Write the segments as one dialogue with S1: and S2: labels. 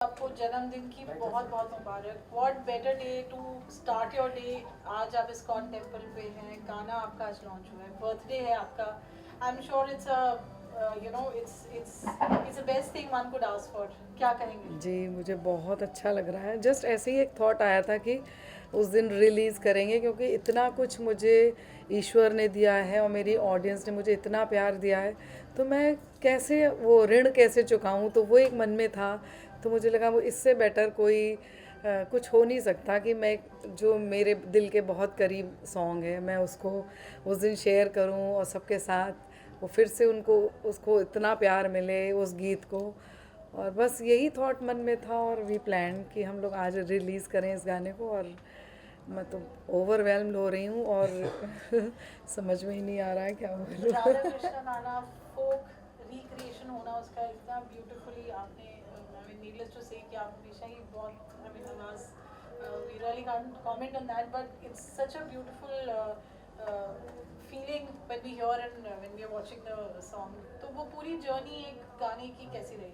S1: आपको जन्मदिन की बहुत बहुत मुबारक। What better day to start your day. आज आप इस्कॉन टेम्पल पे हैं, गाना आपका आज लॉन्च हुआ है, बर्थडे है आपका। I am sure it's it's best thing one could ask for. क्या कहेंगे?
S2: जी, मुझे बहुत अच्छा लग रहा है। जस्ट ऐसे ही एक थॉट आया था कि उस दिन रिलीज़ करेंगे, क्योंकि इतना कुछ मुझे ईश्वर ने दिया है और मेरी ऑडियंस ने मुझे इतना प्यार दिया है, तो मैं कैसे वो ऋण कैसे चुकाऊं, तो वो एक मन में था। तो मुझे लगा वो इससे बेटर कोई कुछ हो नहीं सकता कि मैं जो मेरे दिल के बहुत करीब सॉन्ग है मैं उसको उस दिन शेयर करूं और सबके साथ वो फिर से उनको उसको इतना प्यार मिले उस गीत को। और बस यही थॉट मन में था और वी प्लान कि हम लोग आज रिलीज़ करें इस गाने को। और मैं तो ओवरवेलम्ड हो रही हूँ और समझ में ही नहीं आ रहा है क्या बोलूँ।
S1: राधा कृष्ण गाना फोक रिक्रिएशन होना उसका इतना ब्यूटीफुली आपने, आई मीन नीडलेस टू से कि आप हमेशा ही बहुत, आई मीन नवाज, we really can't comment on that, but it's such a beautiful feeling when we hear and when we are watching the song. तो वो पूरी जर्नी एक गाने की कैसी रही?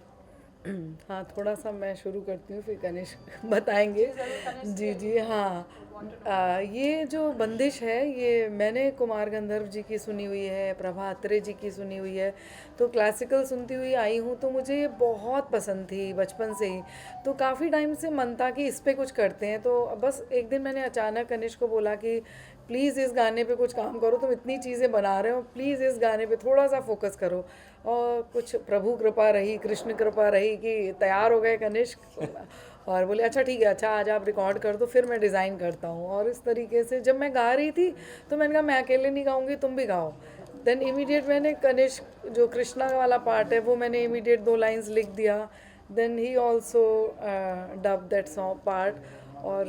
S2: हाँ, थोड़ा सा मैं शुरू करती हूँ फिर गणेश बताएंगे।
S1: जी ज़रूर, तनिष्क
S2: जी जी हाँ।
S1: Want to know.
S2: ये जो बंदिश है ये मैंने कुमार गंधर्व जी की सुनी हुई है, प्रभा अत्रे जी की सुनी हुई है। तो क्लासिकल सुनती हुई आई हूँ, तो मुझे ये बहुत पसंद थी बचपन से ही। तो काफ़ी टाइम से मन था कि इस पे कुछ करते हैं। तो बस एक दिन मैंने अचानक कनिष्क को बोला कि प्लीज़ इस गाने पे कुछ काम करो, तुम इतनी चीज़ें बना रहे हो, प्लीज़ इस गाने पे थोड़ा सा फोकस करो। और कुछ प्रभु कृपा रही, कृष्ण कृपा रही कि तैयार हो गए कनिष्क। और बोले अच्छा ठीक है, अच्छा आज आप रिकॉर्ड कर दो, फिर मैं डिज़ाइन करता हूँ। और इस तरीके से जब मैं गा रही थी तो मैंने कहा मैं अकेले नहीं गाऊंगी, तुम भी गाओ। देन इमीडिएट मैंने कनिष्क जो कृष्णा वाला पार्ट है वो मैंने इमीडिएट 2 लाइंस लिख दिया। Then he also dub that song part. और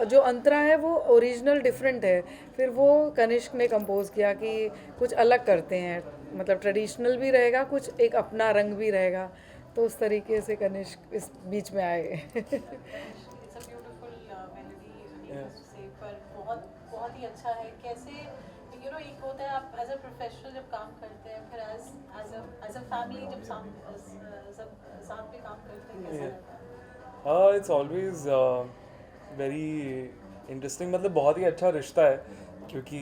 S2: जो अंतरा है वो ओरिजिनल डिफरेंट है, फिर वो कनिष्क ने कंपोज किया कि कुछ अलग करते हैं, मतलब ट्रेडिशनल भी रहेगा, कुछ एक अपना रंग भी रहेगा। तो उस तरीके से कनिष्क इस बीच में आए।
S1: It's a beautiful melody, needless to say, पर बहुत बहुत ही अच्छा है। कैसे एक होता है आप एज अ प्रोफेशनल जब काम करते हैं, फिर एज अ फैमिली जब सब साथ में काम करते हैं, कैसा रहता है?
S3: इट्स ऑलवेज वेरी इंटरेस्टिंग, मतलब बहुत ही अच्छा रिश्ता है, क्योंकि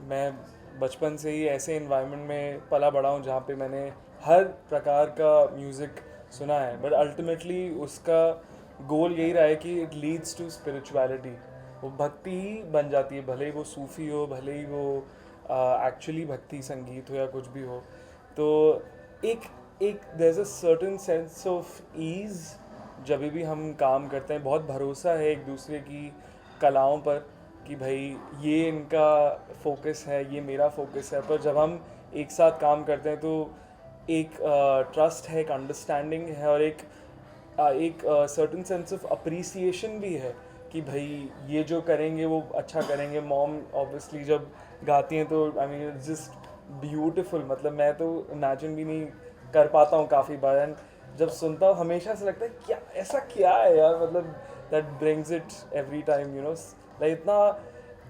S3: मैं बचपन से ही ऐसे इन्वायरमेंट में पला बड़ा हूँ जहाँ पे मैंने हर प्रकार का म्यूज़िक सुना है, बट अल्टीमेटली उसका गोल यही रहा है कि इट लीड्स टू स्पिरिचुअलिटी। वो भक्ति ही बन जाती है, भले ही वो सूफ़ी हो, भले ही वो एक्चुअली भक्ति संगीत हो या कुछ भी हो। तो एक एक there is a certain sense of ease जब भी हम काम करते हैं, बहुत भरोसा है एक दूसरे की कलाओं पर कि भाई ये इनका फोकस है, ये मेरा फोकस है। पर जब हम एक साथ काम करते हैं तो एक ट्रस्ट है, एक अंडरस्टैंडिंग है, और एक सर्टन सेंस ऑफ अप्रिसिएशन भी है कि भाई ये जो करेंगे वो अच्छा करेंगे। मॉम ऑब्वियसली जब गाती हैं तो I mean it's just beautiful, मतलब मैं तो इमेजिन भी नहीं कर पाता हूँ काफ़ी बार। एंड जब सुनता हूँ हमेशा से लगता है क्या ऐसा क्या है यार, मतलब that brings it every time, like इतना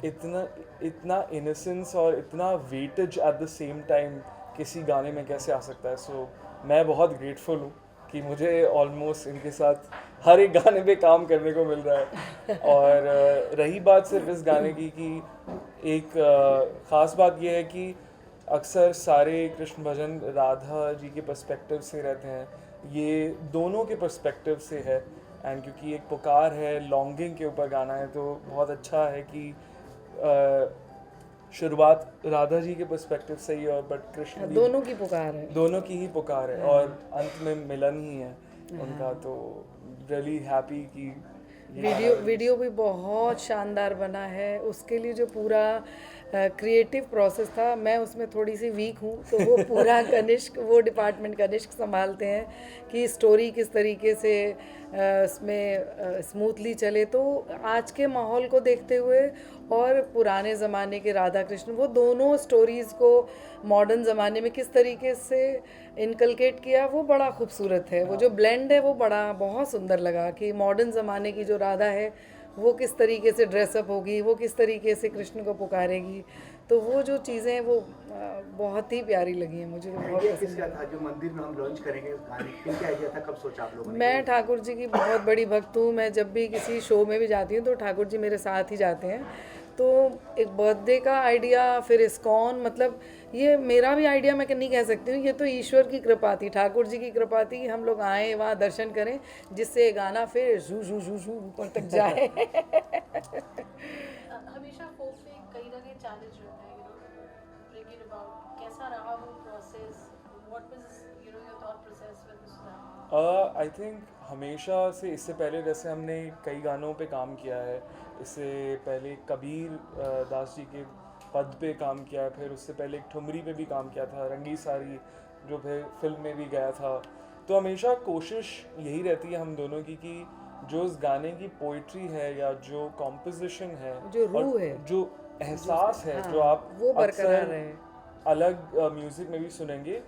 S3: इतना इतना इनोसेंस और इतना weightage at the same time किसी गाने में कैसे आ सकता है। सो मैं बहुत ग्रेटफुल हूँ कि मुझे ऑलमोस्ट इनके साथ हर एक गाने पे काम करने को मिल रहा है। और रही बात सिर्फ इस गाने की कि एक ख़ास बात यह है कि अक्सर सारे कृष्ण भजन राधा जी के पर्सपेक्टिव से रहते हैं, ये दोनों के पर्सपेक्टिव से है। एंड क्योंकि एक पुकार है, लॉन्गिंग के ऊपर गाना है, तो बहुत अच्छा है कि शुरुआत राधा जी के पर्सपेक्टिव से ही, और बट कृष्ण भी
S2: दोनों की पुकार है।
S3: दोनों की ही पुकार है, और अंत में मिलन ही है उनका।
S2: हाँ,
S3: तो रियली हैप्पी कि ये
S2: वीडियो
S3: गाना release
S2: वीडियो भी बहुत शानदार बना है। उसके लिए जो पूरा क्रिएटिव प्रोसेस था, मैं उसमें थोड़ी सी वीक हूँ, तो वो पूरा कनिष्क, वो डिपार्टमेंट कनिष्क संभालते हैं कि स्टोरी किस तरीके से उसमें स्मूथली चले। तो आज के माहौल को देखते हुए और पुराने ज़माने के राधा कृष्ण, वो दोनों स्टोरीज़ को मॉडर्न ज़माने में किस तरीके से इनकलकेट किया, वो बड़ा खूबसूरत है। वो जो ब्लेंड है वो बड़ा बहुत सुंदर लगा कि मॉडर्न ज़माने की जो राधा है वो किस तरीके से ड्रेसअप होगी, वो किस तरीके से कृष्ण को पुकारेगी, तो वो जो चीज़ें हैं वो बहुत ही प्यारी लगी हैं मुझे, तो बहुत
S4: आइडिया
S2: पसंद
S4: किसका था जो मंदिर में हम लॉन्च करेंगे गाने, किनका आइडिया था, कब सोचा आप लोगों ने?
S2: मैं ठाकुर जी की बहुत बड़ी भक्त हूँ। मैं जब भी किसी शो में भी जाती हूँ तो ठाकुर जी मेरे साथ ही जाते हैं। तो एक बर्थडे का आइडिया, फिर इस्कॉन, मतलब ये मेरा भी आइडिया मैं नहीं कह सकती हूँ, ये तो ईश्वर की कृपा थी, ठाकुर जी की कृपा थी कि हम लोग आए वहाँ दर्शन करें, जिससे ये गाना फिर जू जू जू जू ऊपर तक जाए।
S1: हमेशा फोक में कहीं ना कहीं चैलेंज रहता है, ब्रिंग इट अबाउट, कैसा रहा वो process, what was your thought process with this song?
S3: I think हमेशा से, इससे पहले जैसे हमने कई गानों पे काम किया है, इससे पहले कबीर दास जी के पद पे काम किया है, फिर उससे पहले एक ठुमरी पे भी काम किया था, रंगी सारी जो फिर फिल्म में भी गया था। तो हमेशा कोशिश यही रहती है हम दोनों की कि जो उस गाने की पोइट्री है या जो कॉम्पोजिशन है,
S2: जो
S3: और
S2: रूह है,
S3: जो एहसास है,
S2: हाँ,
S3: जो आप
S2: वो बरकरार
S3: अक्सर
S2: रहे,
S3: अलग म्यूज़िक में भी सुनेंगे,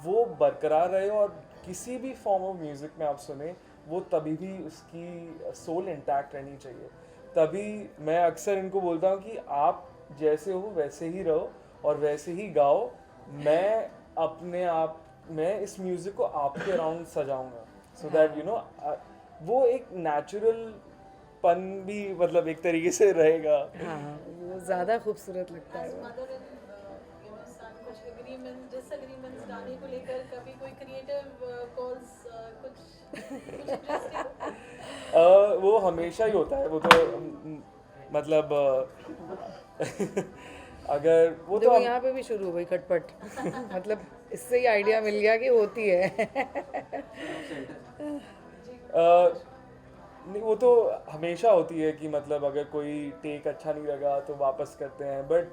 S3: वो बरकरार रहे। और किसी भी फॉर्म ऑफ म्यूज़िक में आप सुने, वो तभी भी उसकी सोल इंटैक्ट रहनी चाहिए। तभी मैं अक्सर इनको बोलता हूँ कि आप जैसे हो वैसे ही रहो और वैसे ही गाओ। मैं अपने आप मैं इस म्यूज़िक को आपके अराउंड सजाऊंगा, सो दैट वो एक नेचुरल पन भी मतलब एक तरीके से रहेगा।
S2: हाँ, वो ज़्यादा खूबसूरत लगता है
S1: एज
S2: वो।
S1: मदर एंड सन, कुछ एग्रीमेंट डिसएग्रीमेंट्स गाने को लेकर, कभी कोई क्रिएटिव कॉल्स, कुछ इंटरेस्टिंग?
S3: वो हमेशा ही होता है, वो तो मतलब अगर वो तो
S2: देखो यहाँ पे भी शुरू हो गई खटपट। मतलब इससे ही आइडिया मिल गया कि होती है।
S3: नहीं, वो तो हमेशा होती है कि मतलब अगर कोई टेक अच्छा नहीं लगा तो वापस करते हैं। But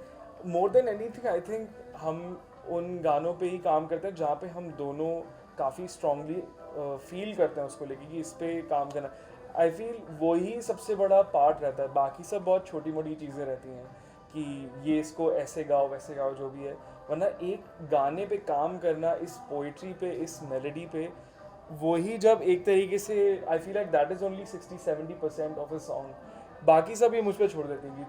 S3: more than anything I think हम उन गानों पे ही काम करते हैं जहाँ पे हम दोनों काफ़ी स्ट्रांगली फील करते हैं उसको लेके कि इस पे काम करना। आई फील वही सबसे बड़ा पार्ट रहता है, बाकी सब बहुत छोटी मोटी चीज़ें रहती हैं कि ये इसको ऐसे गाओ वैसे गाओ जो भी है। वरना एक गाने पे काम करना, इस पोइट्री पे, इस मेलोडी पे, वही जब एक तरीके से I feel like that is only 60-70% of a song. बाकी सब ये मुझ पे छोड़ देती हैं कि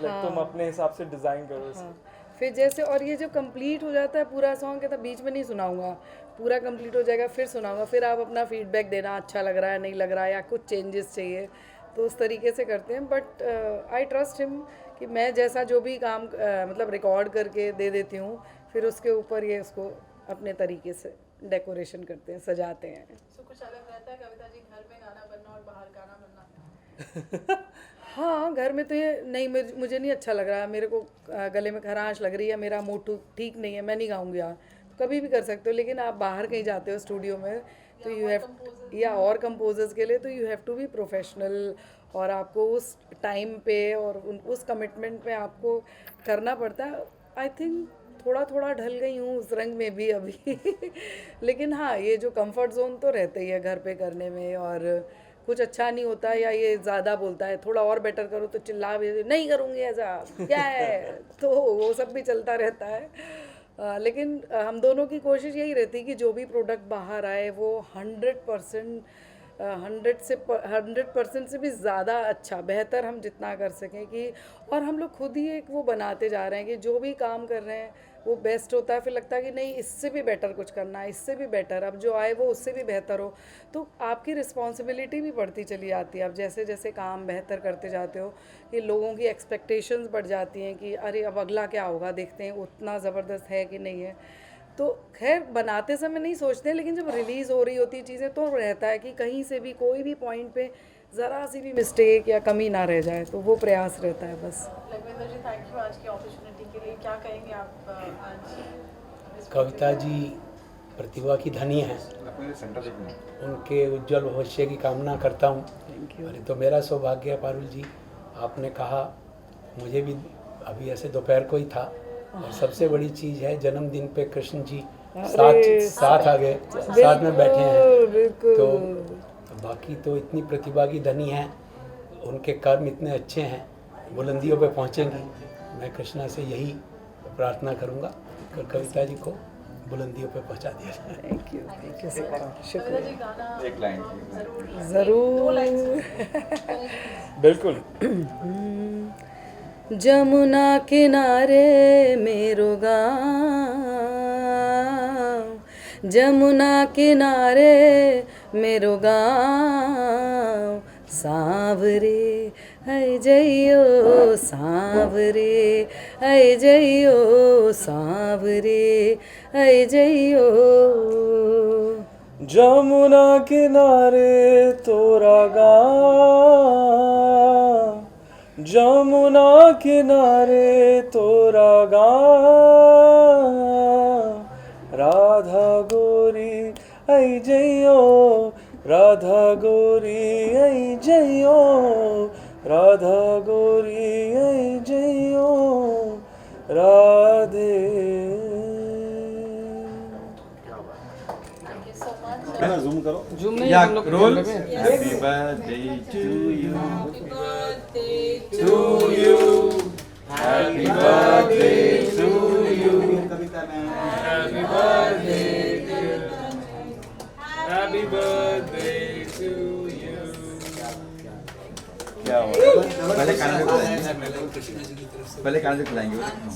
S3: लाइक तुम अपने हिसाब से डिज़ाइन करो इसे।
S2: हाँ, फिर जैसे और ये जो कंप्लीट हो जाता है पूरा सॉन्ग के, तब बीच में नहीं सुनाऊंगा, पूरा कंप्लीट हो जाएगा फिर सुनाऊंगा, फिर आप अपना फीडबैक देना, अच्छा लग रहा है नहीं लग रहा है या कुछ चेंजेस चाहिए, तो उस तरीके से करते हैं। बट आई ट्रस्ट हिम कि मैं जैसा जो भी काम मतलब रिकॉर्ड करके दे देती हूँ, फिर उसके ऊपर ये उसको अपने तरीके से डेकोरेशन करते हैं, सजाते हैं।
S1: सो कुछ अलग रहता है कविता जी, घर में गाना बनना और बाहर गाना बनना?
S2: हाँ, घर में तो ये नहीं, मुझे नहीं अच्छा लग रहा है, मेरे को गले में खराश लग रही है, मेरा मूड ठीक नहीं है, मैं नहीं गाऊंगी यार, कभी भी कर सकते हो। लेकिन आप बाहर कहीं जाते हो स्टूडियो में तो यू हैव, या और कंपोजर्स के लिए तो you have to be professional, और आपको उस टाइम पे और उस कमिटमेंट में आपको करना पड़ता है। आई थिंक थोड़ा थोड़ा ढल गई हूँ उस रंग में भी अभी। लेकिन हाँ, ये जो कंफर्ट जोन तो रहता ही है घर पे करने में, और कुछ अच्छा नहीं होता है या ये ज़्यादा बोलता है थोड़ा और बेटर करो तो चिल्ला भी नहीं करूँगी ऐसा क्या है, तो वो सब भी चलता रहता है। लेकिन हम दोनों की कोशिश यही रहती है कि जो भी प्रोडक्ट बाहर आए वो 100% से भी ज़्यादा अच्छा, बेहतर हम जितना कर सकें कि, और हम लोग खुद ही एक वो बनाते जा रहे हैं कि जो भी काम कर रहे हैं वो बेस्ट होता है, फिर लगता है कि नहीं इससे भी बेटर कुछ करना है, इससे भी बेटर, अब जो आए वो उससे भी बेहतर हो, तो आपकी रिस्पॉन्सिबिलिटी भी बढ़ती चली जाती है। अब जैसे जैसे काम बेहतर करते जाते हो कि लोगों की एक्सपेक्टेशंस बढ़ जाती हैं कि अरे अब अगला क्या होगा, देखते हैं उतना ज़बरदस्त है कि नहीं है। तो खैर बनाते समय नहीं सोचते, लेकिन जब रिलीज़ हो रही होती चीज़ें तो रहता है कि कहीं से भी कोई भी पॉइंट पे ज़रा सी भी मिस्टेक या कमी ना रह जाए, तो वो प्रयास रहता है बस।
S1: लखविंदर जी, थैंक यू आज की अपॉर्चुनिटी के लिए। क्या कहेंगे आप आज?
S5: कविता जी प्रतिभा की धनी हैं, उनके उज्जवल भविष्य की कामना करता हूँ। अरे तो मेरा सौभाग्य है पारुल जी, आपने कहा, मुझे भी अभी ऐसे दोपहर को ही था, और सबसे बड़ी चीज़ है जन्मदिन पे कृष्ण जी साथ आ गए, साथ में बैठे हैं, तो बाकी तो इतनी प्रतिभा की धनी हैं, उनके कर्म इतने अच्छे हैं, बुलंदियों पे पहुँचेंगी। मैं कृष्णा से यही प्रार्थना करूँगा कविता जी को बुलंदियों पे पहुंचा दिया जाए।
S2: थैंक यू सो मच,
S1: कविता
S2: शुक्रिया।
S1: जी गाना
S6: एक लाइन
S1: जरूर 2
S2: ज़रूर।
S1: लाइन्स
S3: बिल्कुल।
S2: जमुना किनारे मेरो गाँव, जमुना किनारे मेरो गाँव, सांवरे है जइयो सांवरे है जइयो सांवरे है जइयो।
S3: जमुना किनारे तोरा गाँव, जमुना किनारे तोरा गाँव, राधा गोरी आई जइयो, राधा गोरी आई जइयो, राधा गोरी आई जइयो, Radhe.
S1: Thank you so much
S6: camera zoom करो।
S2: Zoom नहीं,
S6: या
S2: हम लोग
S6: रोल।
S2: कैमरे में।
S6: Happy birthday to you,
S1: happy birthday
S6: to you, happy birthday to you, Kavita ma'am, happy birthday, happy birthday to you. क्या हुआ? पहले कान से खिलाएंगे, पहले कान से खिलाएंगे।